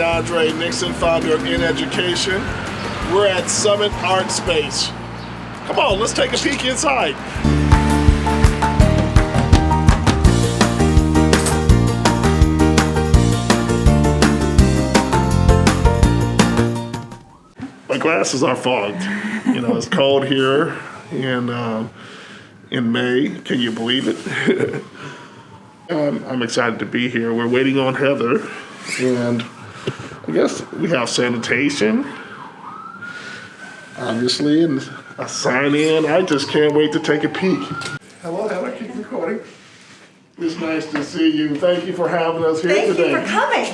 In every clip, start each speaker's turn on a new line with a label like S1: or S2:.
S1: DeAndre Nixon, founder of In Education. We're at Summit Art Space. Come on, let's take a peek inside. My glasses are fogged. You know, it's cold here in May. Can you believe it? I'm excited to be here. We're waiting on Heather, and I guess we have sanitation, obviously, and a sign in. I just can't wait to take a peek. Hello, Heather. Keep recording. It's nice to see you. Thank you for having us here today.
S2: Thank you for coming.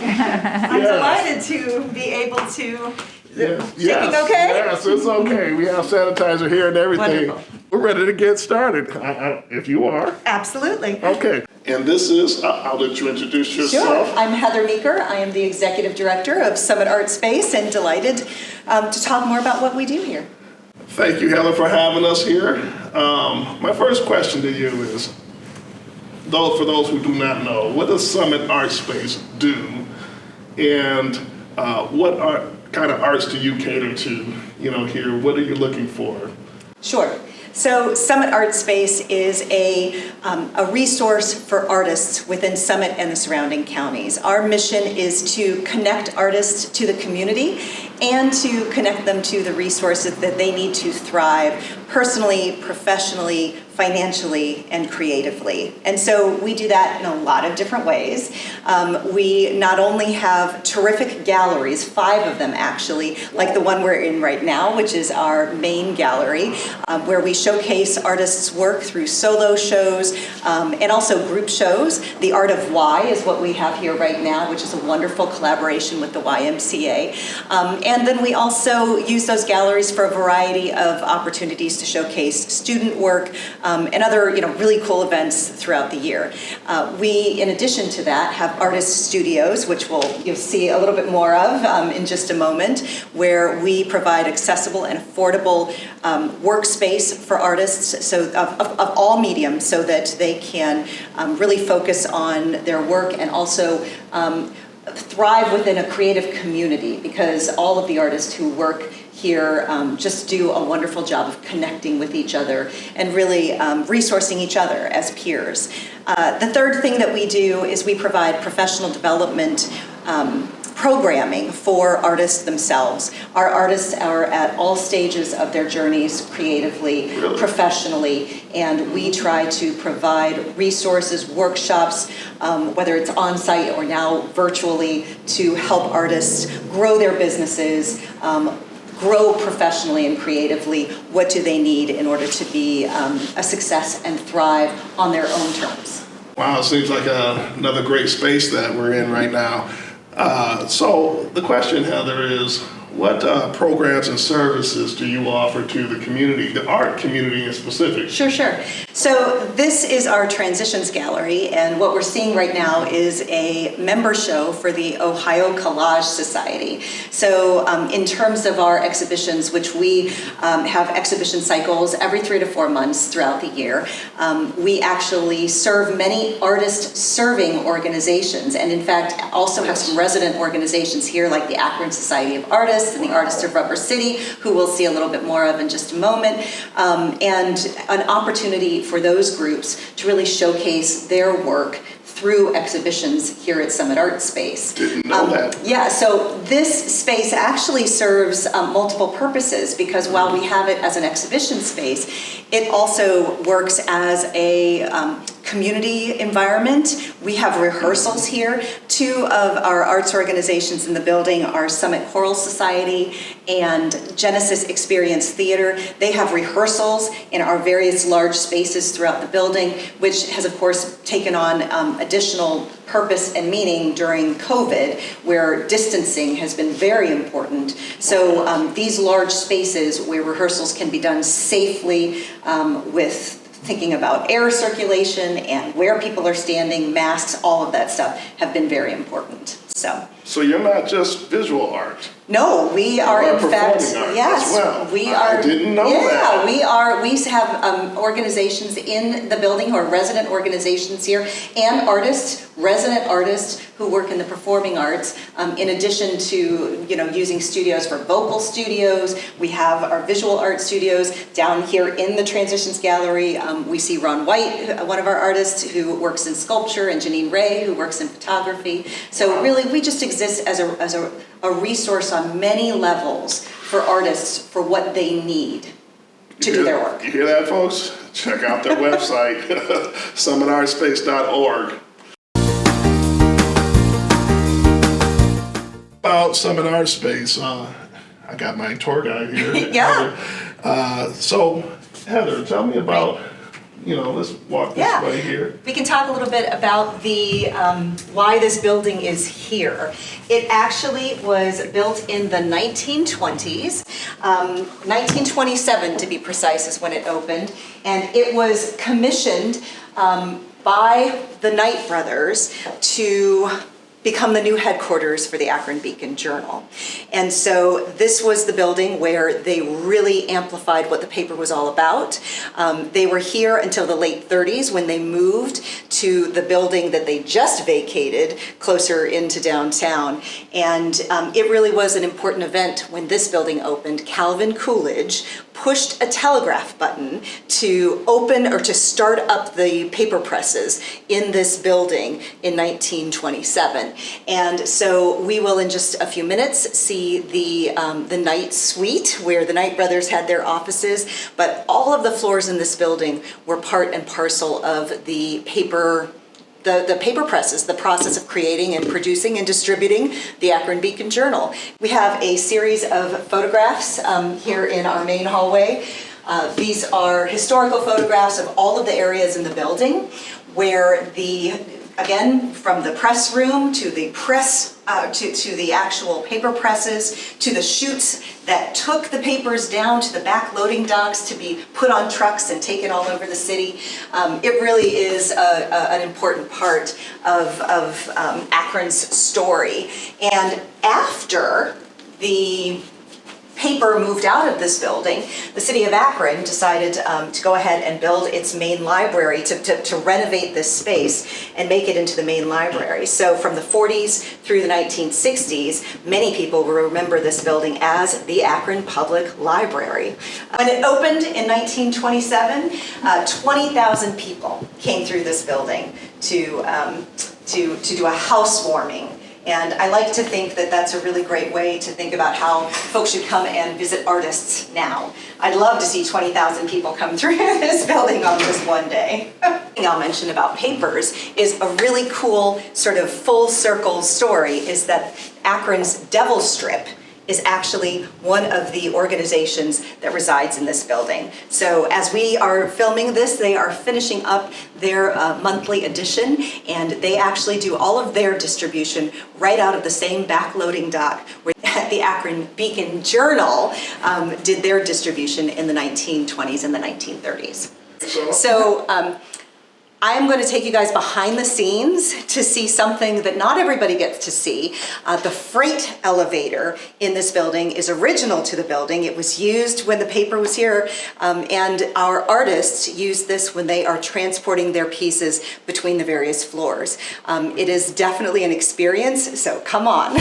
S2: I'm delighted to be able to. Shaking okay?
S1: Yes, it's okay. We have sanitizer here and everything.
S2: Wonderful.
S1: We're ready to get started, if you are.
S2: Absolutely.
S1: Okay. And this is, I'll let you introduce yourself.
S2: Sure. I'm Heather Meeker. I am the Executive Director of Summit Art Space and delighted to talk more about what we do here.
S1: Thank you, Heather, for having us here. My first question to you is, for those who do not know, what does Summit Art Space do? And what kind of arts do you cater to, here? What are you looking for?
S2: Sure. So Summit Art Space is a resource for artists within Summit and the surrounding counties. Our mission is to connect artists to the community and to connect them to the resources that they need to thrive personally, professionally, financially, and creatively. And so we do that in a lot of different ways. We not only have terrific galleries, 5 of them actually, like the one we're in right now, which is our main gallery, where we showcase artists' work through solo shows and also group shows. The Art of Y is what we have here right now, which is a wonderful collaboration with the YMCA. And then we also use those galleries for a variety of opportunities to showcase student work and other really cool events throughout the year. We, in addition to that, have artist studios, which you'll see a little bit more of in just a moment, where we provide accessible and affordable workspace for artists of all mediums so that they can really focus on their work and also thrive within a creative community, because all of the artists who work here just do a wonderful job of connecting with each other and really resourcing each other as peers. The third thing that we do is we provide professional development programming for artists themselves. Our artists are at all stages of their journeys creatively, professionally, and we try to provide resources, workshops, whether it's on-site or now virtually, to help artists grow their businesses, grow professionally and creatively. What do they need in order to be a success and thrive on their own terms?
S1: Wow, it seems like another great space that we're in right now. So the question, Heather, is what programs and services do you offer to the community, the art community in specific?
S2: Sure. So this is our Transitions Gallery, and what we're seeing right now is a member show for the Ohio Collage Society. So in terms of our exhibitions, which we have exhibition cycles every 3 to 4 months throughout the year, we actually serve many artist-serving organizations, and in fact also have some resident organizations here like the Akron Society of Artists and the Artists of Rubber City, who we'll see a little bit more of in just a moment, and an opportunity for those groups to really showcase their work through exhibitions here at Summit Art Space.
S1: Didn't know that.
S2: Yeah, so this space actually serves multiple purposes, because while we have it as an exhibition space, it also works as a community environment. We have rehearsals here. 2 of our arts organizations in the building are Summit Choral Society and Genesis Experience Theater. They have rehearsals in our various large spaces throughout the building, which has of course taken on additional purpose and meaning during COVID, where distancing has been very important. So these large spaces where rehearsals can be done safely with thinking about air circulation and where people are standing, masks, all of that stuff have been very important.
S1: So you're not just visual art.
S2: No, we are in fact,
S1: performing art
S2: yes,
S1: as well.
S2: we
S1: I
S2: are.
S1: didn't know
S2: yeah,
S1: that.
S2: we have organizations in the building who are resident organizations here, and artists, resident artists who work in the performing arts. In addition to using studios for vocal studios, we have our visual art studios down here in the Transitions Gallery. We see Ron White, one of our artists, who works in sculpture, and Janine Ray, who works in photography. So really, we just exist as a resource on many levels for artists for what they need to do their work.
S1: You hear that, folks? Check out their website, summitartspace.org. About Summit Art Space, I got my tour guide here.
S2: Yeah.
S1: Heather. So, Heather, tell me about, let's walk this way here.
S2: We can talk a little bit about the why this building is here. It actually was built in the 1920s, 1927 to be precise is when it opened, and it was commissioned by the Knight brothers to become the new headquarters for the Akron Beacon Journal. And so this was the building where they really amplified what the paper was all about. They were here until the late 30s when they moved to the building that they just vacated closer into downtown. And it really was an important event when this building opened. Calvin Coolidge pushed a telegraph button to open or to start up the paper presses in this building in 1927. And so we will in just a few minutes see the Knight Suite where the Knight brothers had their offices, but all of the floors in this building were part and parcel of the paper presses, the process of creating and producing and distributing the Akron Beacon Journal. We have a series of photographs here in our main hallway. These are historical photographs of all of the areas in the building where again, from the press room to the press, to the actual paper presses, to the chutes that took the papers down to the back loading docks to be put on trucks and taken all over the city. It really is an important part of Akron's story. And after the paper moved out of this building, the city of Akron decided to go ahead and build its main library, to renovate this space and make it into the main library. So from the 40s through the 1960s, many people will remember this building as the Akron Public Library. When it opened in 1927, 20,000 people came through this building to do a housewarming. And I like to think that that's a really great way to think about how folks should come and visit artists now. I'd love to see 20,000 people come through this building on this one day. The thing I'll mention about papers is a really cool sort of full circle story is that Akron's Devil Strip is actually one of the organizations that resides in this building. So as we are filming this, they are finishing up their monthly edition, and they actually do all of their distribution right out of the same backloading dock where the Akron Beacon Journal did their distribution in the 1920s and the 1930s. So I am going to take you guys behind the scenes to see something that not everybody gets to see. The freight elevator in this building is original to the building. It was used when the paper was here, and our artists use this when they are transporting their pieces between the various floors. It is definitely an experience, so come on.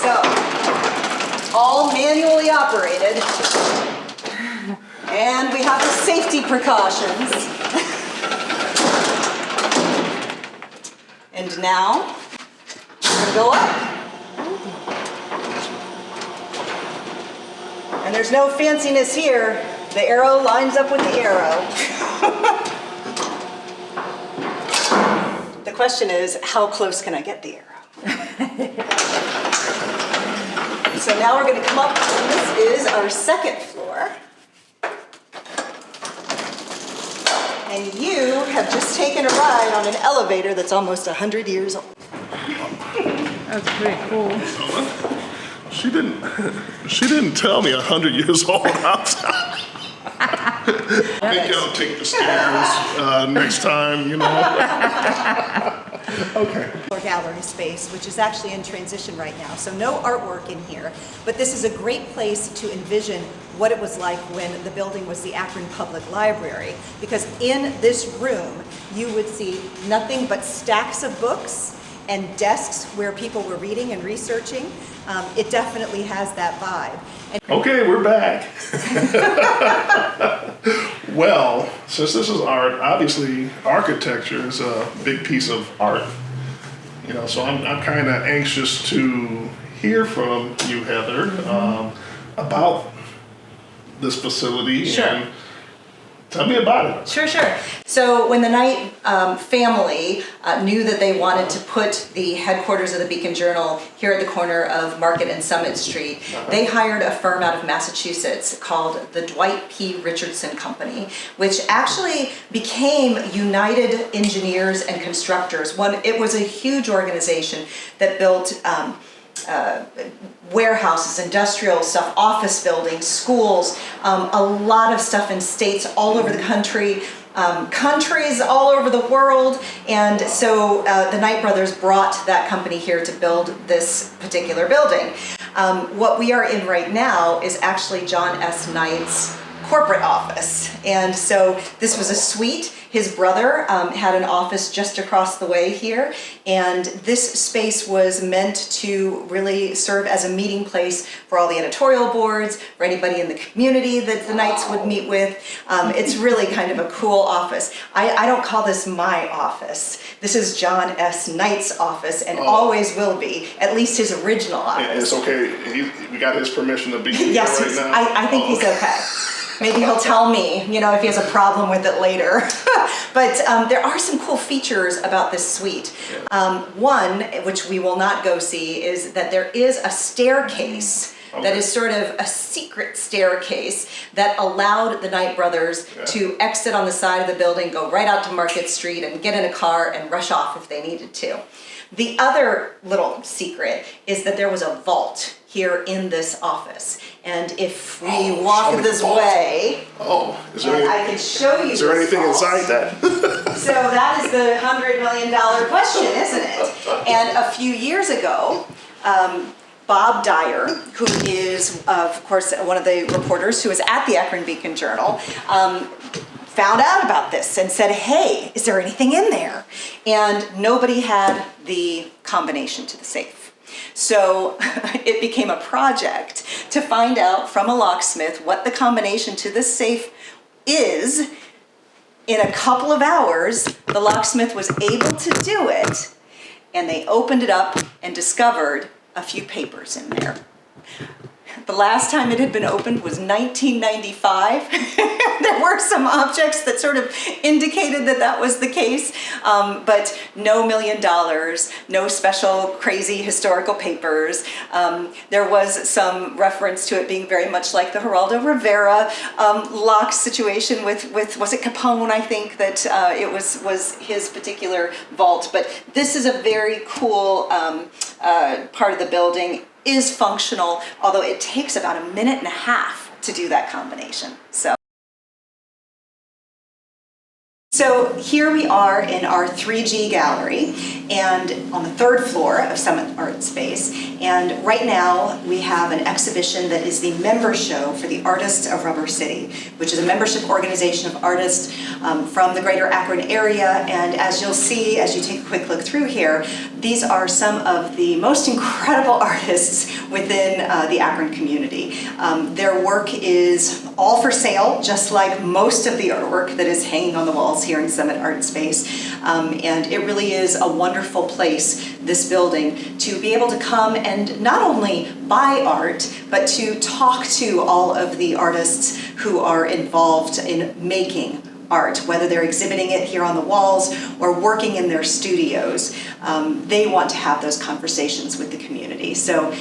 S2: So, all manually operated, and we have the safety precautions. And now, we're gonna go up. And there's no fanciness here. The arrow lines up with the arrow. The question is, how close can I get the arrow? So now we're going to come up, and this is our second floor. And you have just taken a ride on an elevator that's almost 100 years old.
S3: That's pretty cool.
S1: She didn't tell me 100 years old. I think I'll take the stairs next time, you know. Okay.
S2: Gallery space, which is actually in transition right now. So no artwork in here, but this is a great place to envision what it was like when the building was the Akron Public Library. Because in this room, you would see nothing but stacks of books and desks where people were reading and researching. It definitely has that vibe. And
S1: Okay, we're back. Well, since this is art, obviously architecture is a big piece of art. You know, so I'm kind of anxious to hear from you, Heather, about this facility.
S2: Sure.
S1: And tell me about it.
S2: Sure. So when the Knight family knew that they wanted to put the headquarters of the Beacon Journal here at the corner of Market and Summit Street, they hired a firm out of Massachusetts called the Dwight P. Richardson Company, which actually became United Engineers and Constructors. It was a huge organization that built warehouses, industrial stuff, office buildings, schools, a lot of stuff in states all over the country, countries all over the world. And so the Knight brothers brought that company here to build this particular building. What we are in right now is actually John S. Knight's corporate office. And so this was a suite. His brother had an office just across the way here, and this space was meant to really serve as a meeting place for all the editorial boards, for anybody in the community that the Knights would meet with. It's really kind of a cool office. I don't call this my office. This is John S. Knight's office, and always will be, at least his original office.
S1: And it's okay. We got his permission to be here
S2: Yes,
S1: right now.
S2: I think he's okay. Maybe he'll tell me, you know, if he has a problem with it later. But there are some cool features about this suite. One, which we will not go see, is that there is a staircase that is sort of a secret staircase that allowed the Knight brothers to exit on the side of the building, go right out to Market Street and get in a car and rush off if they needed to. The other little secret is that there was a vault here in this office. And if we walk this way,
S1: is there
S2: I can show you.
S1: Is there anything inside that?
S2: So that is the $100 million question, isn't it? And a few years ago, Bob Dyer, who is, of course, one of the reporters who was at the Akron Beacon Journal, found out about this and said, hey, is there anything in there? And nobody had the combination to the safe. So it became a project to find out from a locksmith what the combination to this safe is. In a couple of hours, the locksmith was able to do it, and they opened it up and discovered a few papers in there. The last time it had been opened was 1995. There were some objects that sort of indicated that that was the case, but no $1 million, no special crazy historical papers. There was some reference to it being very much like the Geraldo Rivera lock situation with was it Capone, I think, that it was his particular vault. But this is a very cool part of the building. Is functional, although it takes about 1.5 minutes to do that combination. So here we are in our 3G gallery and on the 3rd floor of Summit Art Space. And right now we have an exhibition that is the member show for the Artists of Rubber City, which is a membership organization of artists from the greater Akron area. And as you'll see, as you take a quick look through here, these are some of the most incredible artists within the Akron community. Their work is all for sale, just like most of the artwork that is hanging on the walls here in Summit Art Space. And it really is a wonderful place, this building, to be able to come and not only buy art, but to talk to all of the artists who are involved in making art, whether they're exhibiting it here on the walls or working in their studios. They want to have those conversations with the community. So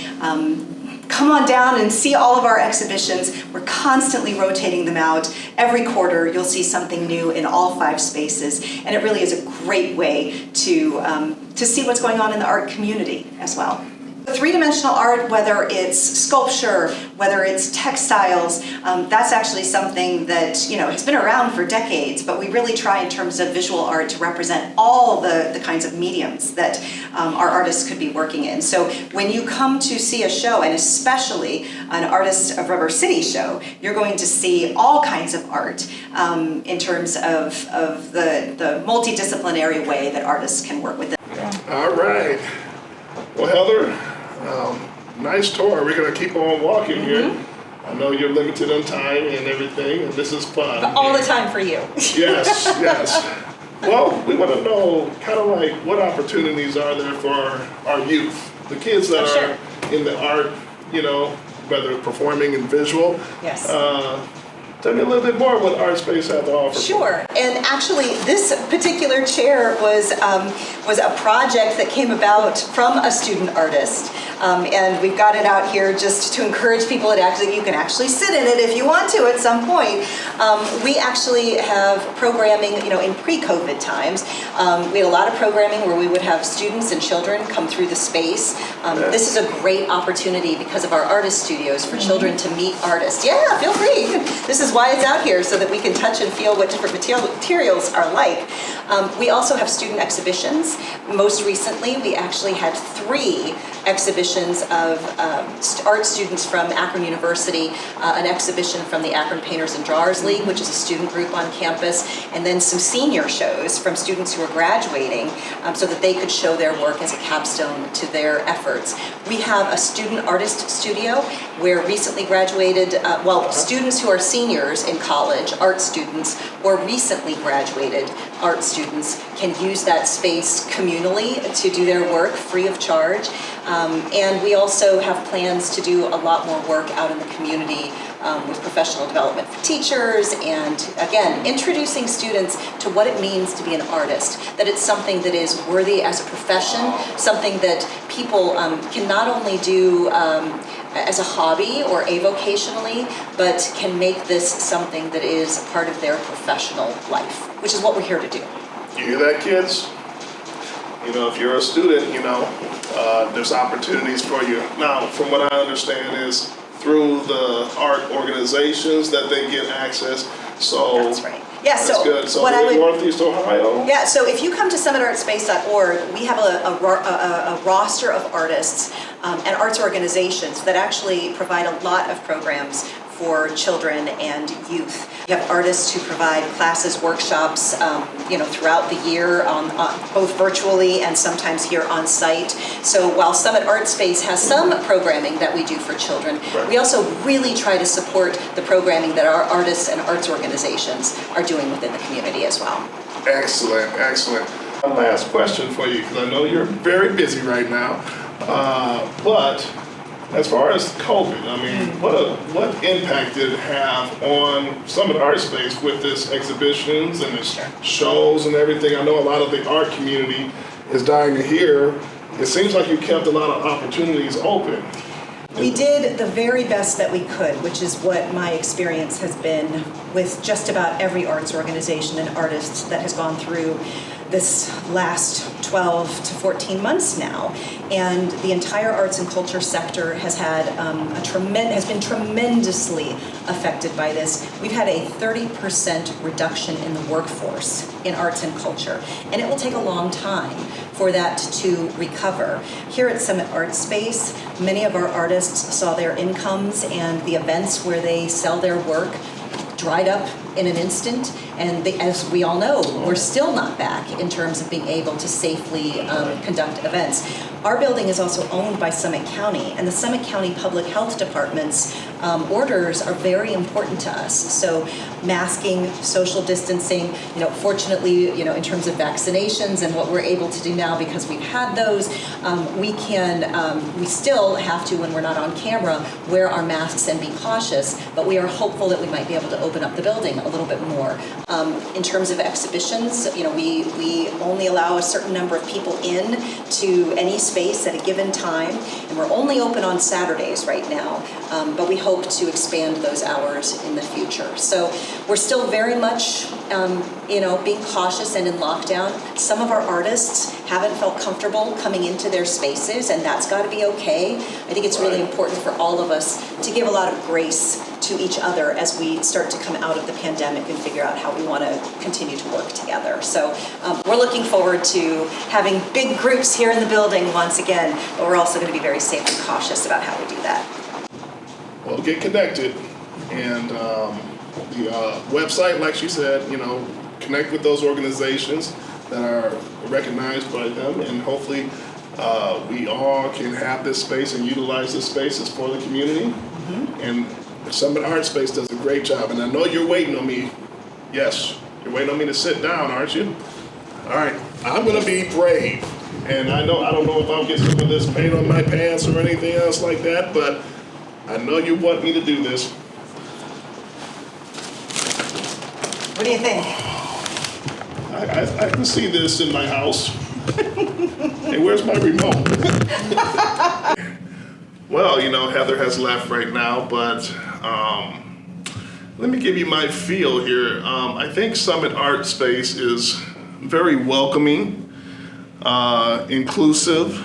S2: come on down and see all of our exhibitions. We're constantly rotating them out. Every quarter, you'll see something new in all 5 spaces, and it really is a great way to see what's going on in the art community as well. Three-dimensional art, whether it's sculpture, whether it's textiles, that's actually something that has been around for decades, but we really try in terms of visual art to represent all the kinds of mediums that our artists could be working in. So when you come to see a show, and especially an Artists of Rubber City show, you're going to see all kinds of art in terms of the multidisciplinary way that artists can work with it.
S1: All right. Well, Heather, nice tour. We're going to keep on walking here. I know you're limited on time and everything, and this is fun.
S2: But all the time for you.
S1: Yes, yes. Well, we want to know kind of like what opportunities are there for our youth, the kids that are in the art, whether performing and visual.
S2: Yes.
S1: Tell me a little bit more what Art Space has to offer.
S2: Sure, and actually this particular chair was a project that came about from a student artist. And we've got it out here just to encourage people you can actually sit in it if you want to at some point. We actually have programming, in pre-COVID times. We had a lot of programming where we would have students and children come through the space. This is a great opportunity because of our artist studios for children to meet artists. Yeah, feel free. This is why it's out here, so that we can touch and feel what different materials are like. We also have student exhibitions. Most recently, we actually had 3 exhibitions of art students from Akron University, an exhibition from the Akron Painters and Drawers League, which is a student group on campus, and then some senior shows from students who are graduating so that they could show their work as a capstone to their efforts. We have a student artist studio where recently graduated, students who are seniors in college, art students, or recently graduated art students can use that space communally to do their work free of charge. And we also have plans to do a lot more work out in the community with professional development for teachers, and again, introducing students to what it means to be an artist, that it's something that is worthy as a profession, something that people can not only do as a hobby or avocationally, but can make this something that is part of their professional life, which is what we're here to do.
S1: You hear that, kids? If you're a student, there's opportunities for you. Now, from what I understand is through the art organizations that they get access. So
S2: that's right. Yeah,
S1: that's
S2: so
S1: good. So
S2: what
S1: in Northeast Ohio?
S2: Yeah, so if you come to summitartspace.org, we have a roster of artists and arts organizations that actually provide a lot of programs for children and youth. We have artists who provide classes, workshops, throughout the year, both virtually and sometimes here on site. So while Summit Art Space has some programming that we do for children, we also really try to support the programming that our artists and arts organizations are doing within the community as well.
S1: Excellent, excellent. One last question for you, because I know you're very busy right now, but as far as COVID, what impact did it have on Summit Art Space with its exhibitions and its shows and everything? I know a lot of the art community is dying to hear. It seems like you kept a lot of opportunities open.
S2: We did the very best that we could, which is what my experience has been with just about every arts organization and artist that has gone through this last 12 to 14 months now. And the entire arts and culture sector has had has been tremendously affected by this. We've had a 30% reduction in the workforce in arts and culture, and it will take a long time for that to recover. Here at Summit Art Space, many of our artists saw their incomes and the events where they sell their work dried up in an instant, and as we all know, we're still not back in terms of being able to safely conduct events. Our building is also owned by Summit County, and the Summit County Public Health Departments orders are very important to us. So masking, social distancing, fortunately, in terms of vaccinations and what we're able to do now because we've had those, we still have to, when we're not on camera, wear our masks and be cautious, but we are hopeful that we might be able to open up the building a little bit more. In terms of exhibitions, we only allow a certain number of people in to any space at a given time, and we're only open on Saturdays right now, but we hope to expand those hours in the future. So we're still very much, being cautious and in lockdown. Some of our artists haven't felt comfortable coming into their spaces, and that's got to be okay. I think it's really important for all of us to give a lot of grace to each other as we start to come out of the pandemic and figure out how we want to continue to work together. So we're looking forward to having big groups here in the building once again, but we're also going to be very safe and cautious about how we do that.
S1: Well, get connected, and the website, like she said, connect with those organizations that are recognized by them, and hopefully we all can have this space and utilize this spaces for the community. Mm-hmm. And Summit Art Space does a great job, and I know you're waiting on me. Yes, you're waiting on me to sit down, aren't you? All right, I'm gonna be brave, and I don't know if I'll get some of this paint on my pants or anything else like that, but I know you want me to do this.
S2: What do you think?
S1: I can see this in my house. Hey, where's my remote? Well, Heather has left right now, but let me give you my feel here. I think Summit Art Space is very welcoming, inclusive.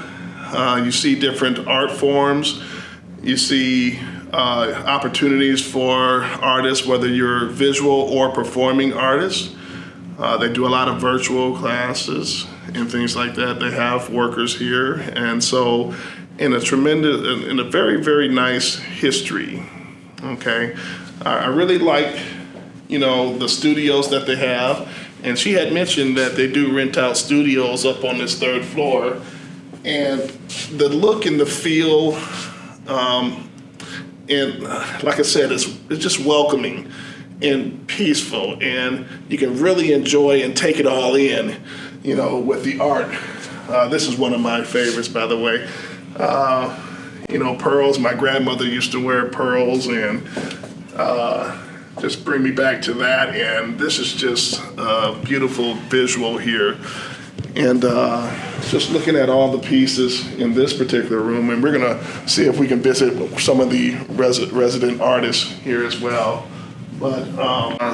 S1: You see different art forms. You see opportunities for artists, whether you're visual or performing artists. They do a lot of virtual classes and things like that. They have workers here, and so in a very, very nice history. Okay, I really like, the studios that they have, and she had mentioned that they do rent out studios up on this third floor, and the look and the feel, and like I said, it's just welcoming and peaceful, and you can really enjoy and take it all in, with the art. This is one of my favorites, by the way. Pearls. My grandmother used to wear pearls, and just bring me back to that. And this is just a beautiful visual here. And just looking at all the pieces in this particular room, and we're gonna see if we can visit some of the resident artists here as well. But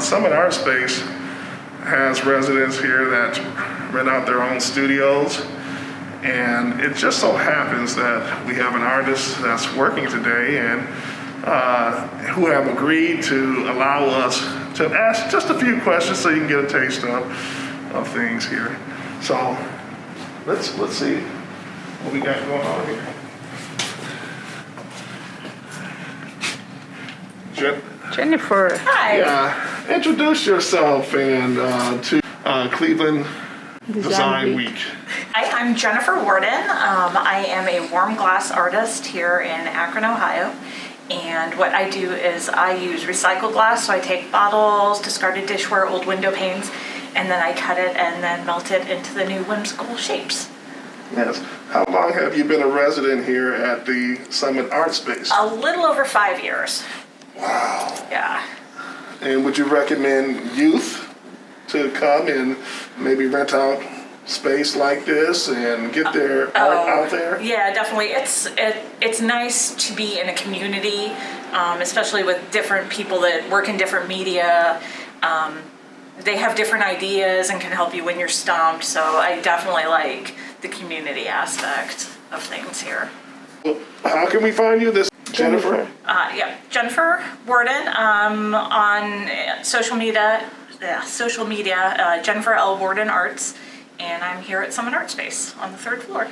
S1: Summit Art Space has residents here that rent out their own studios. And it just so happens that we have an artist that's working today and who have agreed to allow us to ask just a few questions so you can get a taste of things here. So let's see what we got going on here.
S3: Jennifer.
S4: Hi.
S1: Yeah, introduce yourself and to Cleveland Design Week.
S4: Hi, I'm Jennifer Warden. I am a warm glass artist here in Akron, Ohio. And what I do is I use recycled glass. So I take bottles, discarded dishware, old window panes, and then I cut it and then melt it into the new whimsical shapes.
S1: Yes. How long have you been a resident here at the Summit Art Space?
S4: A little over 5 years.
S1: Wow.
S4: Yeah.
S1: And would you recommend youth to come and maybe rent out space like this and get their art out there?
S4: Yeah, definitely. It's nice to be in a community, especially with different people that work in different media. They have different ideas and can help you when you're stumped. So I definitely like the community aspect of things here.
S1: Well, how can we find you? This Jennifer?
S4: Yeah, Jennifer Warden on social media. Jennifer L. Warden Arts, and I'm here at Summit Art Space on the third floor.